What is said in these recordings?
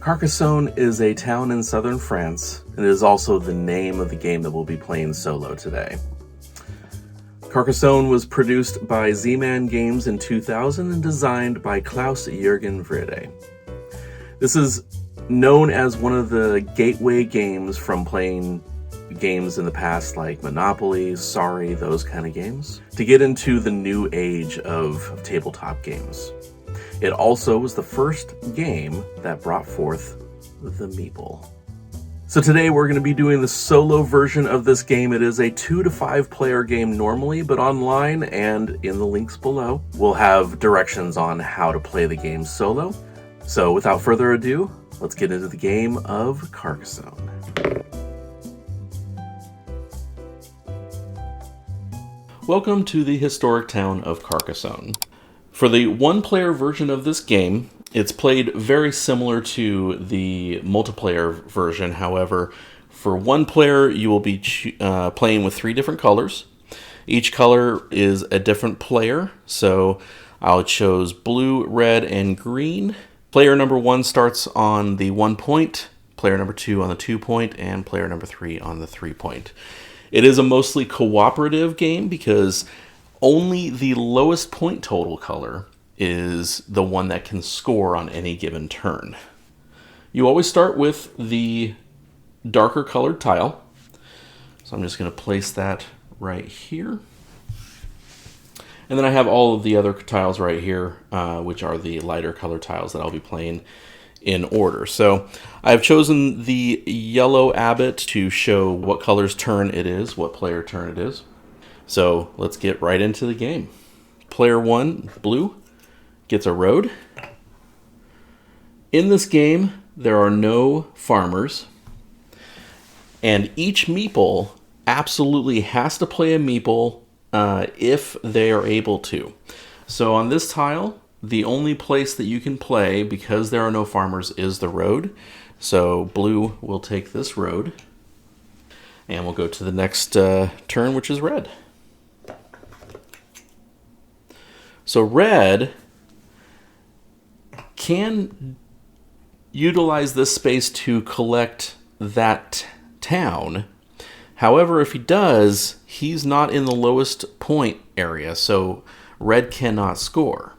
Carcassonne is a town in southern France, and it is also the name of the game that we'll be playing solo today. Carcassonne was produced by Z-Man Games in 2000 and designed by Klaus-Jürgen Wrede. This is known as one of the gateway games from playing games in the past like Monopoly, Sorry, those kind of games, to get into the new age of tabletop games. It also was the first game that brought forth the meeple. So today we're going to be doing the solo version of this game. It is a 2 to 5 player game normally, but online and in the links below, we'll have directions on how to play the game solo. So without further ado, let's get into the game of Carcassonne. Welcome to the historic town of Carcassonne. For the one-player version of this game, it's played very similar to the multiplayer version. However, for one player, you will be playing with 3 different colors. Each color is a different player, so I chose blue, red, and green. Player number 1 starts on the 1 point, player number 2 on the 2 point, and player number 3 on the 3 point. It is a mostly cooperative game because only the lowest point total color is the one that can score on any given turn. You always start with the darker colored tile. So I'm just going to place that right here. And then I have all of the other tiles right here, which are the lighter colored tiles that I'll be playing in order. So I've chosen the yellow abbot to show what color's turn it is, what player turn it is. So let's get right into the game. Player 1, blue, gets a road. In this game, there are no farmers. And each meeple absolutely has to play a meeple if they are able to. So on this tile, the only place that you can play, because there are no farmers, is the road. So blue will take this road. And we'll go to the next turn, which is red. So red can utilize this space to collect that town. However, if he does, he's not in the lowest point area, so red cannot score.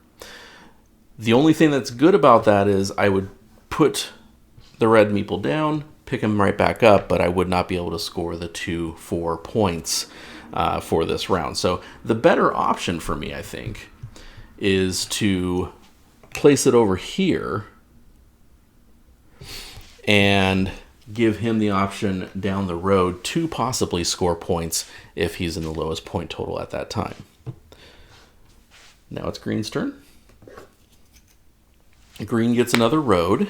The only thing that's good about that is I would put the red meeple down, pick him right back up, but I would not be able to score the 2-4 points for this round. So the better option for me, I think, is to place it over here and give him the option down the road to possibly score points if he's in the lowest point total at that time. Now it's green's turn. Green gets another road.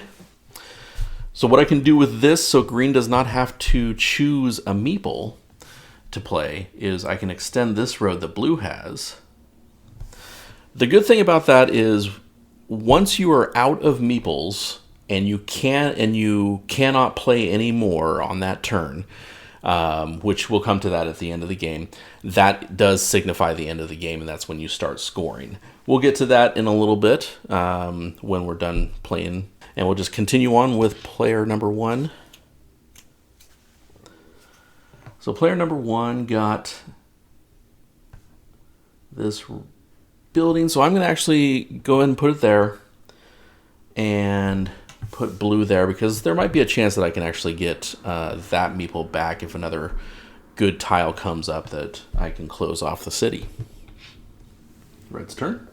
So what I can do with this, so green does not have to choose a meeple to play, is I can extend this road that blue has. The good thing about that is once you are out of meeples and you cannot play any more on that turn, which we'll come to that at the end of the game, that does signify the end of the game, and that's when you start scoring. We'll get to that in a little bit when we're done playing, and we'll just continue on with player number 1. So player number 1 got this building, so I'm going to actually go ahead and put it there and put blue there because there might be a chance that I can actually get that meeple back if another good tile comes up that I can close off the city. Red's turn.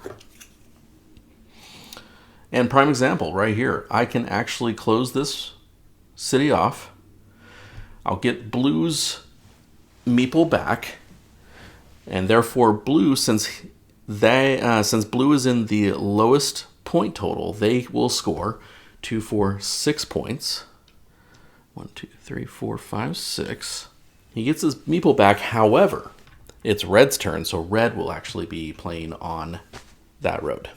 And prime example right here, I can actually close this city off. I'll get blue's meeple back, and therefore blue, since blue is in the lowest point total, they will score 2, 4, 6 points. 1, 2, 3, 4, 5, 6. He gets his meeple back. However, it's red's turn, so red will actually be playing on that road.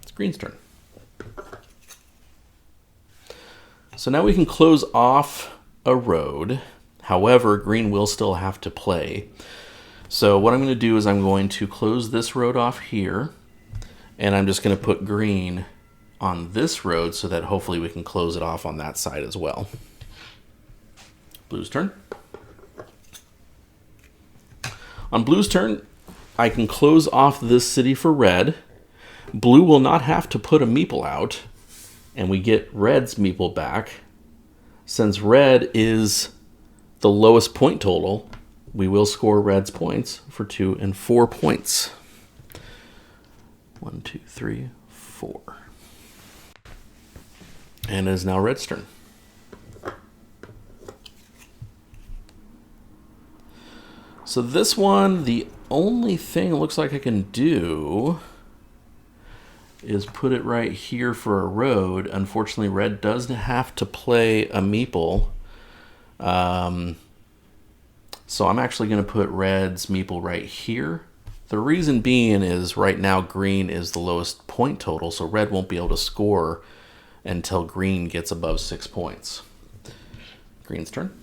It's green's turn. So now we can close off a road. However, green will still have to play. So what I'm going to do is I'm going to close this road off here, and I'm just going to put green on this road so that hopefully we can close it off on that side as well. Blue's turn. On Blue's turn, I can close off this city for red. Blue will not have to put a meeple out, and we get red's meeple back. Since red is the lowest point total, we will score red's points for 2 and 4 points. 1, 2, 3, 4. And it is now red's turn. So this one, the only thing it looks like I can do is put it right here for a road. Unfortunately, red does have to play a meeple. So I'm actually going to put red's meeple right here. The reason being is right now green is the lowest point total, so red won't be able to score until green gets above 6 points. Green's turn.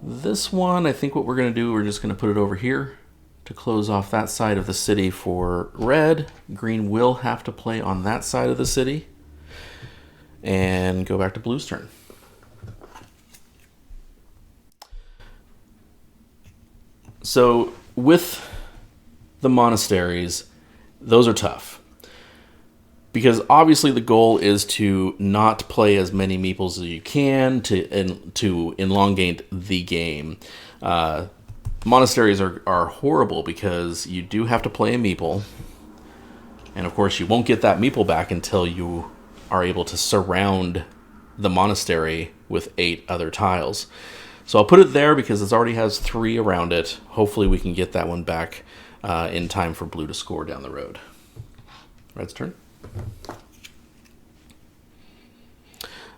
This one, I think what we're going to do, we're just going to put it over here to close off that side of the city for red. Green will have to play on that side of the city. And go back to Blue's turn. So with the monasteries, those are tough. Because obviously the goal is to not play as many meeples as you can to elongate the game. Monasteries are horrible because you do have to play a meeple. And of course you won't get that meeple back until you are able to surround the monastery with 8 other tiles. So I'll put it there because it already has 3 around it. Hopefully we can get that one back in time for blue to score down the road. Red's turn.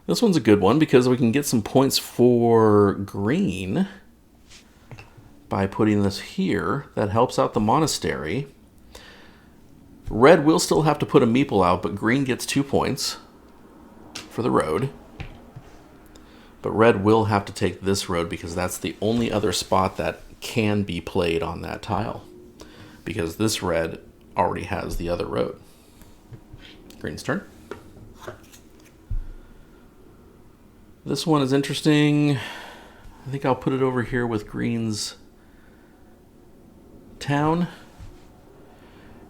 This one's a good one because we can get some points for green by putting this here. That helps out the monastery. Red will still have to put a meeple out, but green gets 2 points for the road. But red will have to take this road because that's the only other spot that can be played on that tile. Because this red already has the other road. Green's turn. This one is interesting. I think I'll put it over here with green's town.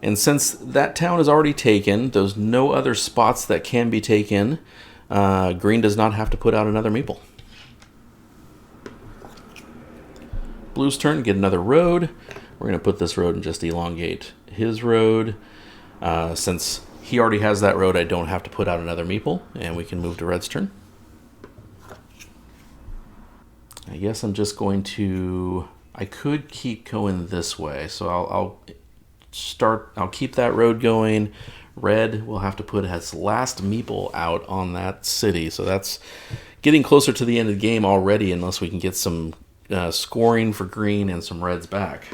And since that town is already taken, there's no other spots that can be taken. Green does not have to put out another meeple. Blue's turn, get another road. We're going to put this road and just elongate his road. Since he already has that road, I don't have to put out another meeple, and we can move to red's turn. I guess I'm just going to... I could keep going this way, so I'll keep that road going. Red will have to put his last meeple out on that city, so that's getting closer to the end of the game already unless we can get some scoring for green and some reds back.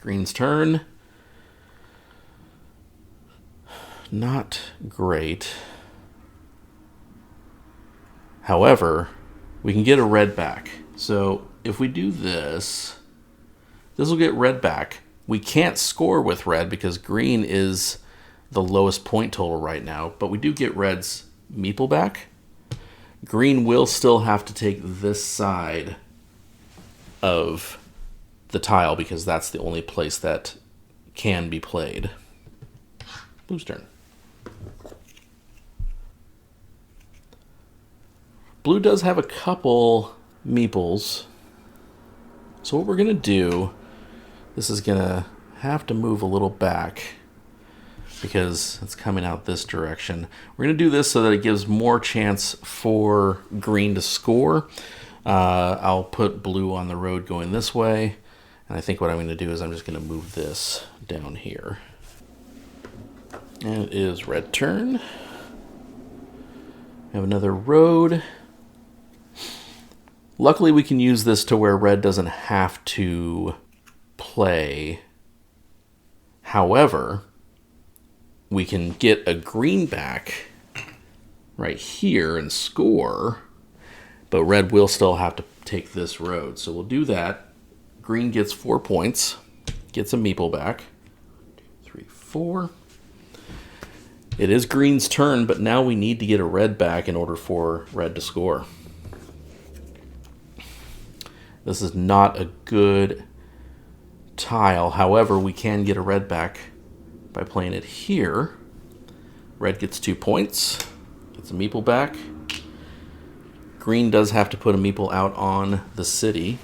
Green's turn. Not great. However, we can get a red back. So if we do this, this will get red back. We can't score with red because green is the lowest point total right now, but we do get red's meeple back. Green will still have to take this side of the tile because that's the only place that can be played. Blue's turn. Blue does have a couple meeples. So what we're going to do, this is going to have to move a little back because it's coming out this direction. We're going to do this so that it gives more chance for green to score. I'll put blue on the road going this way. And I think what I'm going to do is I'm just going to move this down here. And it is red turn. We have another road. Luckily, we can use this to where red doesn't have to play. However, we can get a green back right here and score, but red will still have to take this road. So we'll do that. Green gets 4 points. gets a meeple back. 3, 4. It is green's turn, but now we need to get a red back in order for red to score. This is not a good tile. However, we can get a red back by playing it here. Red gets 2 points. Gets a meeple back. Green does have to put a meeple out on the city.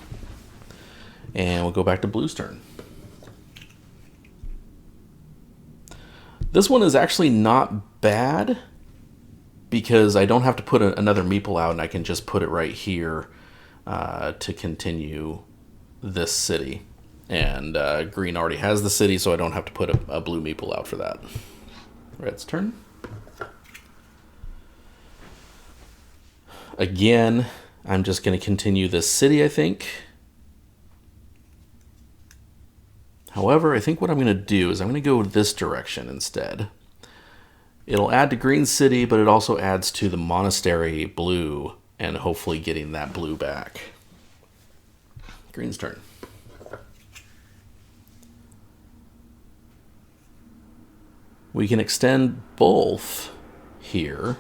And we'll go back to blue's turn. This one is actually not bad because I don't have to put another meeple out, and I can just put it right here to continue this city. And green already has the city, so I don't have to put a blue meeple out for that. Red's turn. Again, I'm just going to continue this city, I think. However, I think what I'm going to do is I'm going to go this direction instead. It'll add to green city, but it also adds to the monastery blue, and hopefully getting that blue back. Green's turn. We can extend both here.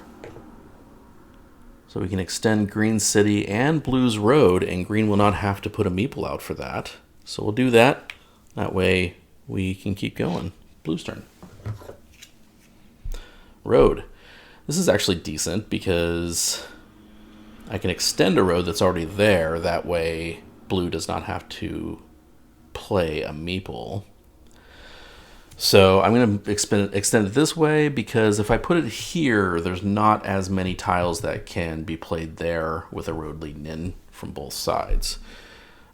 So we can extend green city and blue's road, and green will not have to put a meeple out for that. So we'll do that. That way we can keep going. Blue's turn. Road. This is actually decent because I can extend a road that's already there. That way blue does not have to play a meeple. So I'm going to extend it this way because if I put it here, there's not as many tiles that can be played there with a road leading in from both sides.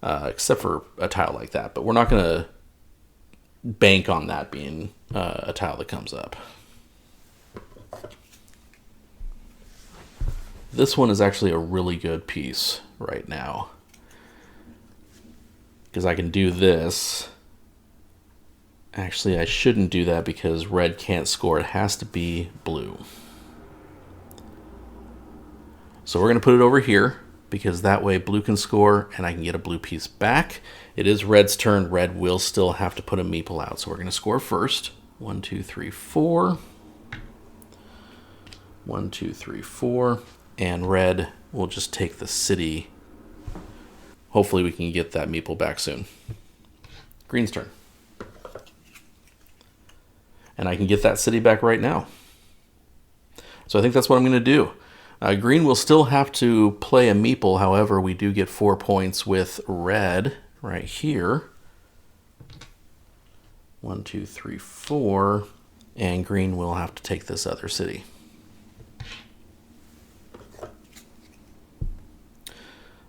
Except for a tile like that. But we're not going to bank on that being a tile that comes up. This one is actually a really good piece right now. Because I can do this. Actually, I shouldn't do that because red can't score. It has to be blue. So we're going to put it over here, because that way blue can score and I can get a blue piece back. It is red's turn. Red will still have to put a meeple out. So we're going to score first. 1, 2, 3, 4. 1, 2, 3, 4. And red will just take the city. Hopefully we can get that meeple back soon. Green's turn. And I can get that city back right now. So I think that's what I'm going to do. Green will still have to play a meeple. However, we do get 4 points with red right here. 1, 2, 3, 4. And green will have to take this other city.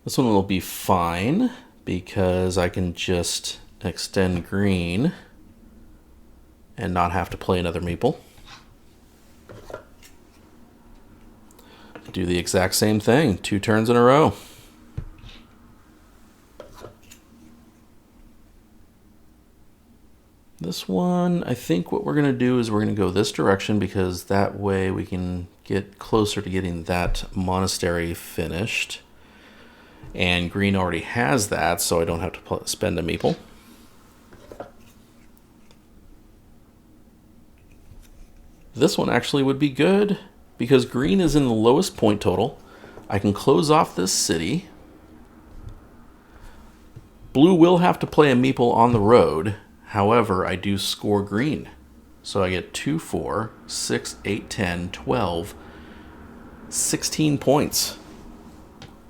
This one will be fine because I can just extend green and not have to play another meeple. Do the exact same thing, 2 turns in a row. This one, I think what we're going to do is we're going to go this direction because that way we can get closer to getting that monastery finished. And green already has that, so I don't have to spend a meeple. This one actually would be good because green is in the lowest point total. I can close off this city. Blue will have to play a meeple on the road. However, I do score green. So I get 2, 4, 6, 8, 10, 12, 16 points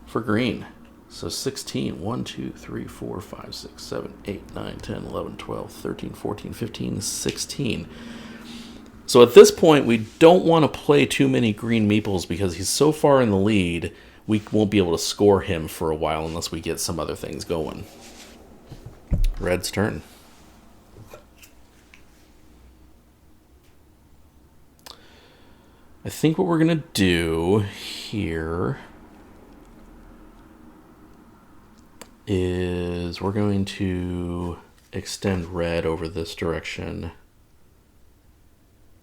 for green. So 16, 1, 2, 3, 4, 5, 6, 7, 8, 9, 10, 11, 12, 13, 14, 15, 16. So at this point, we don't want to play too many green meeples because he's so far in the lead, we won't be able to score him for a while unless we get some other things going. Red's turn. I think what we're going to do here is we're going to extend red over this direction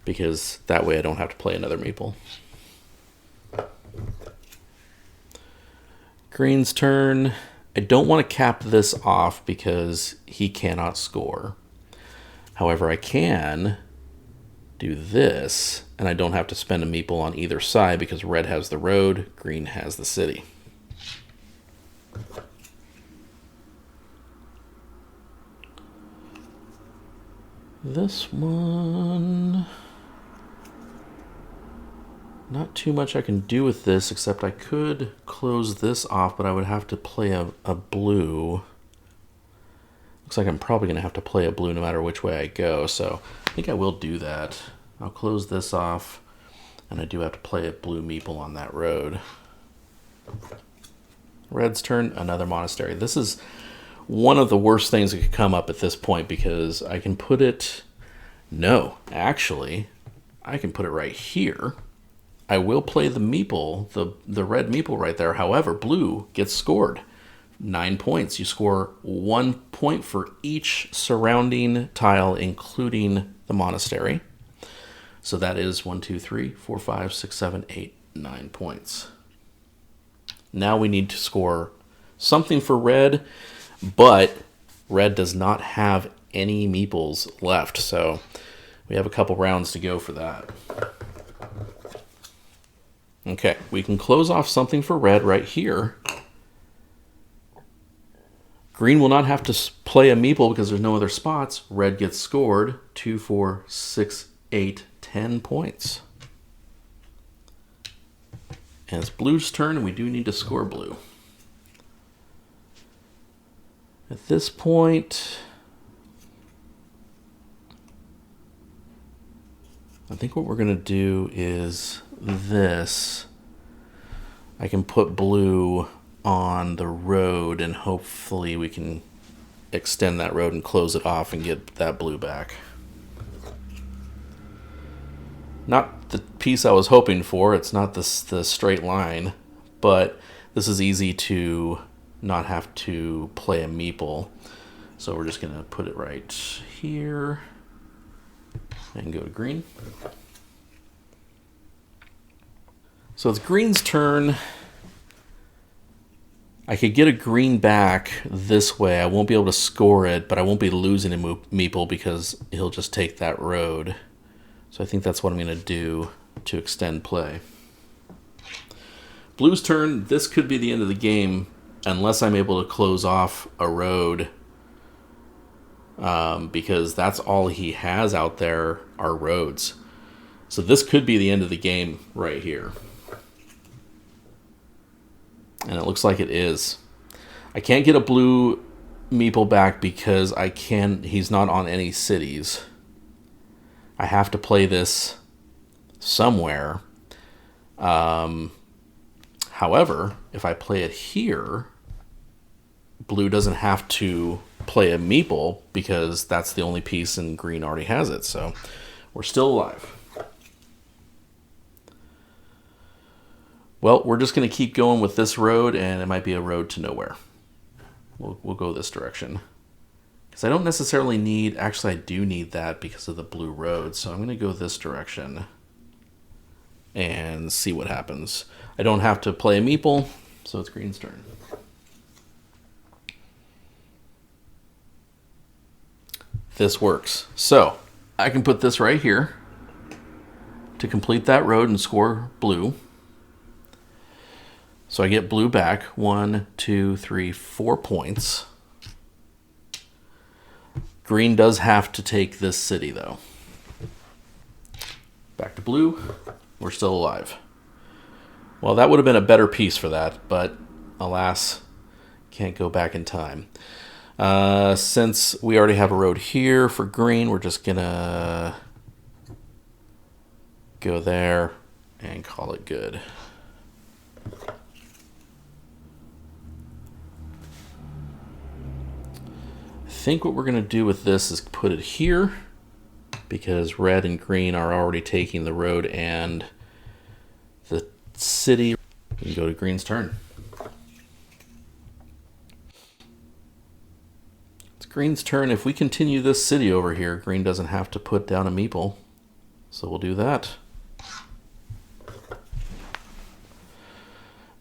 because that way I don't have to play another meeple. Green's turn. I don't want to cap this off because he cannot score. However, I can do this, and I don't have to spend a meeple on either side because red has the road, green has the city. This one, not too much I can do with this, except I could close this off, but I would have to play a blue. Looks like I'm probably going to have to play a blue no matter which way I go, so I think I will do that. I'll close this off, and I do have to play a blue meeple on that road. Red's turn, another monastery. This is one of the worst things that could come up at this point because I can put it... No, actually, I can put it right here. I will play the meeple, the red meeple right there. However, blue gets scored. 9 points. You score 1 point for each surrounding tile, including the monastery. So that is 1, 2, 3, 4, 5, 6, 7, 8, 9 points. Now we need to score something for red, but red does not have any meeples left, so we have a couple rounds to go for that. Okay, we can close off something for red right here. Green will not have to play a meeple because there's no other spots. Red gets scored 2, 4, 6, 8, 10 points. And it's blue's turn, and we do need to score blue. At this point, I think what we're going to do is this. I can put blue on the road, and hopefully we can extend that road and close it off and get that blue back. Not the piece I was hoping for. It's not the straight line, but this is easy to not have to play a meeple. So we're just going to put it right here and go to green. So it's green's turn. I could get a green back this way. I won't be able to score it, but I won't be losing a meeple because he'll just take that road. So I think that's what I'm going to do to extend play. Blue's turn. This could be the end of the game unless I'm able to close off a road, because that's all he has out there are roads. So this could be the end of the game right here. And it looks like it is. I can't get a blue meeple back because he's not on any cities. I have to play this somewhere. However, if I play it here, blue doesn't have to play a meeple because that's the only piece and green already has it. So we're still alive. Well, we're just going to keep going with this road, and it might be a road to nowhere. We'll go this direction. Because I don't necessarily need... Actually, I do need that because of the blue road. So I'm going to go this direction and see what happens. I don't have to play a meeple, so it's green's turn. This works. So I can put this right here to complete that road and score blue. So I get blue back 1, 2, 3, 4 points. Green does have to take this city, though. Back to blue. We're still alive. Well, that would have been a better piece for that, but alas, can't go back in time. Since we already have a road here for green, we're just gonna go there and call it good. I think what we're going to do with this is put it here because red and green are already taking the road and the city. We can go to green's turn. It's green's turn. If we continue this city over here, green doesn't have to put down a meeple. So we'll do that.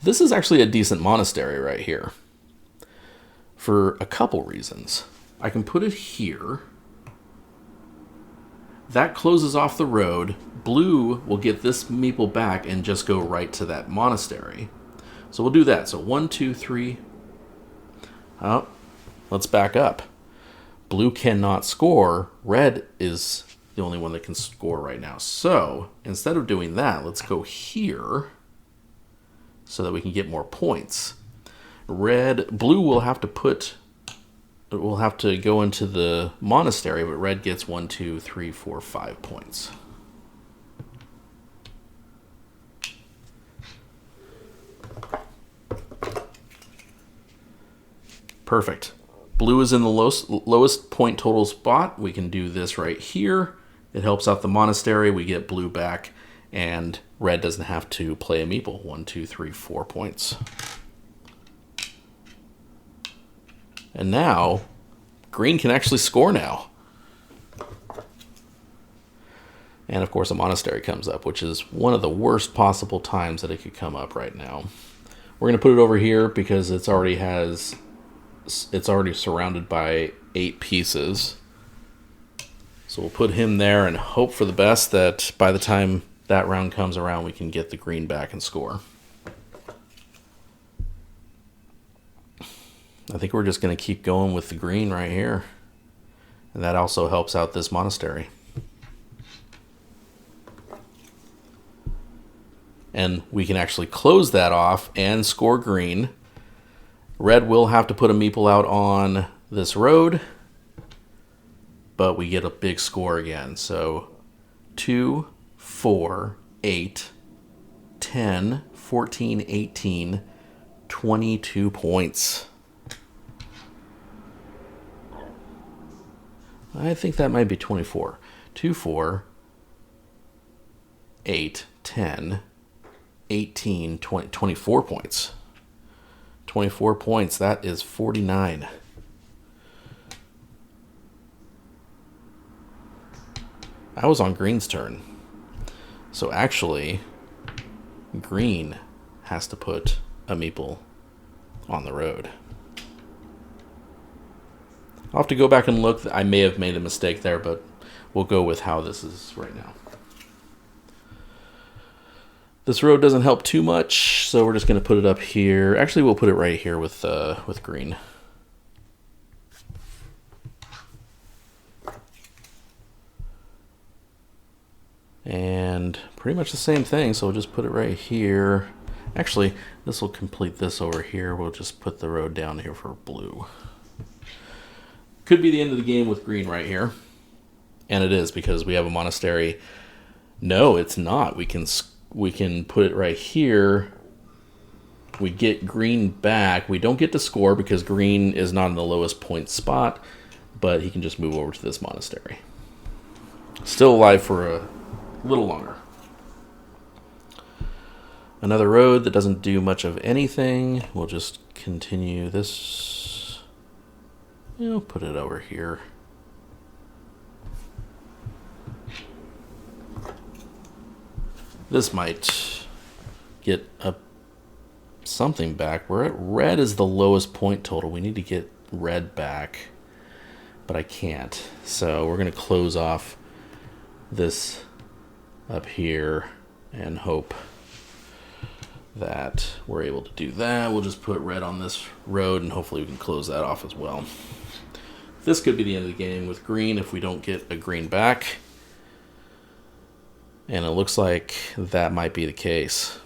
This is actually a decent monastery right here for a couple reasons. I can put it here, That closes off the road. Blue will get this meeple back and just go right to that monastery. So we'll do that. So 1, 2, 3. Oh, let's back up. Blue cannot score. Red is the only one that can score right now. So instead of doing that, let's go here so that we can get more points. Blue will have to go into the monastery, but red gets 1, 2, 3, 4, 5 points. Perfect. Blue is in the lowest point total spot. We can do this right here. It helps out the monastery. We get blue back, and red doesn't have to play a meeple. 1, 2, 3, 4 points. And now, green can actually score now. And of course, a monastery comes up, which is one of the worst possible times that it could come up right now. We're going to put it over here because it's already surrounded by 8 pieces. So we'll put him there and hope for the best that by the time that round comes around, we can get the green back and score. I think we're just going to keep going with the green right here. And that also helps out this monastery. And we can actually close that off and score green. Red will have to put a meeple out on this road, but we get a big score again. So 2, 4, 8, 10, 14, 18, 22 points. I think that might be 24. 2, 4, 8, 10, 18, 20, 24 points. 24 points, that is 49. I was on green's turn. So actually, green has to put a meeple on the road. I'll have to go back and look. I may have made a mistake there, but we'll go with how this is right now. This road doesn't help too much, so we're just going to put it up here. Actually, we'll put it right here with green. And pretty much the same thing, so we'll just put it right here. Actually, this will complete this over here. We'll just put the road down here for blue. Could be the end of the game with green right here. And it is, because we have a monastery. No, it's not. We can put it right here. We get green back. We don't get to score because green is not in the lowest point spot, but he can just move over to this monastery. Still alive for a little longer. Another road that doesn't do much of anything. We'll just continue this. Put it over here. This might get something back. Red is the lowest point total. We need to get red back, but I can't. So we're going to close off this up here and hope that we're able to do that. We'll just put red on this road and hopefully we can close that off as well. This could be the end of the game with green if we don't get a green back. And it looks like that might be the case.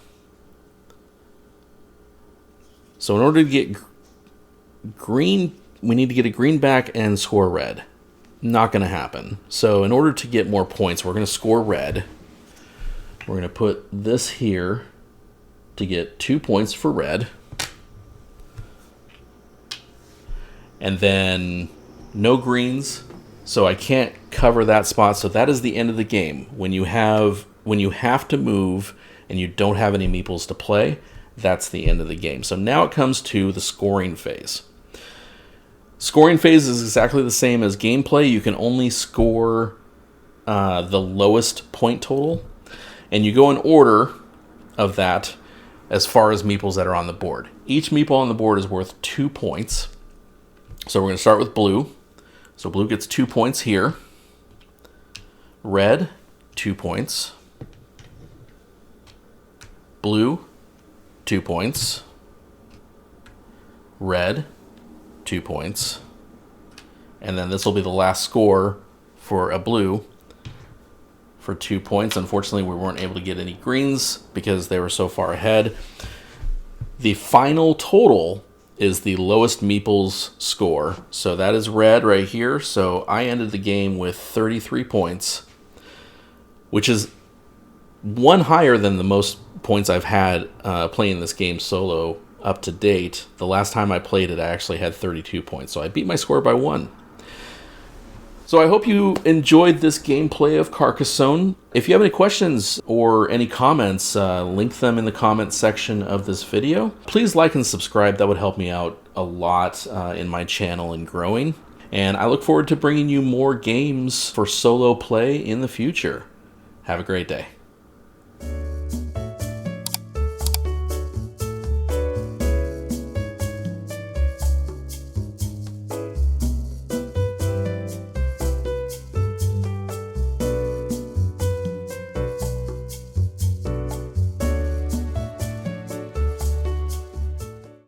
So in order to get green, we need to get a green back and score red. Not going to happen. So in order to get more points, we're going to score red. We're going to put this here to get 2 points for red. And then no greens, so I can't cover that spot. So that is the end of the game. When you have to move and you don't have any meeples to play, that's the end of the game. So now it comes to the scoring phase. Scoring phase is exactly the same as gameplay. You can only score the lowest point total, and you go in order of that as far as meeples that are on the board. Each meeple on the board is worth 2 points. So we're going to start with blue. So blue gets 2 points here. red, 2 points. Blue, 2 points. Red, 2 points. And then this will be the last score for a blue for 2 points. Unfortunately, we weren't able to get any greens because they were so far ahead. The final total is the lowest meeples score. So that is red right here. So I ended the game with 33 points, which is one higher than the most points I've had playing this game solo up to date. The last time I played it, I actually had 32 points. So I beat my score by 1. So I hope you enjoyed this gameplay of Carcassonne. If you have any questions or any comments, link them in the comments section of this video. Please like and subscribe. That would help me out a lot in my channel and growing. And I look forward to bringing you more games for solo play in the future. Have a great day.